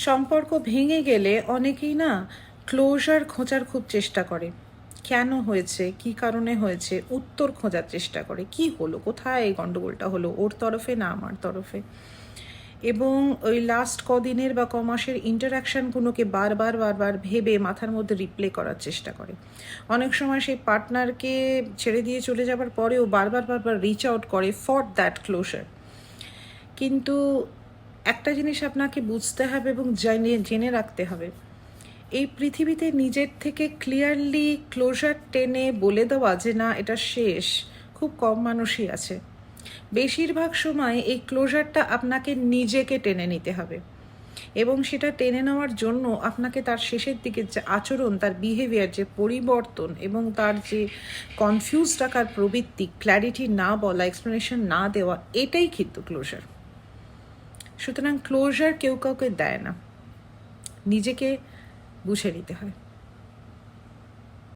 সম্পর্ক ভেঙে গেলে অনেকেই না ক্লোজার খোঁজার খুব চেষ্টা করে। কেন হয়েছে, কি কারণে হয়েছে, উত্তর খোঁজার চেষ্টা করে। কি হলো, কোথায় এই গণ্ডগোলটা হলো, ওর তরফে না আমার তরফে। এবং ওই লাস্ট কদিনের বা কমাসের ইন্টারাকশানগুলোকে বারবার বারবার ভেবে মাথার মধ্যে রিপ্লে করার চেষ্টা করে। অনেক সময় সেই পার্টনারকে ছেড়ে দিয়ে চলে যাবার পরেও বারবার বারবার রিচ আউট করে ফর দ্যাট ক্লোজার। কিন্তু একটা জিনিস আপনাকে বুঝতে হবে এবং জেনে রাখতে হবে, এই পৃথিবীতে নিজের থেকে ক্লিয়ারলি ক্লোজার টেনে বলে দেওয়া যে না এটা শেষ, খুব কম মানুষই আছে। বেশিরভাগ সময় এই ক্লোজারটা আপনাকে নিজেকে টেনে নিতে হবে, এবং সেটা টেনে নেওয়ার জন্য আপনাকে তার শেষের দিকে যে আচরণ, তার বিহেভিয়ার যে পরিবর্তন এবং তার যে কনফিউজ রাখার প্রবৃত্তি, ক্ল্যারিটি না বলা, এক্সপ্লেনেশন না দেওয়া, এটাই কিন্তু ক্লোজার। সুতরাং ক্লোজার কেউ কাউকে দেয় না, নিজেকে বুঝে নিতে হয়।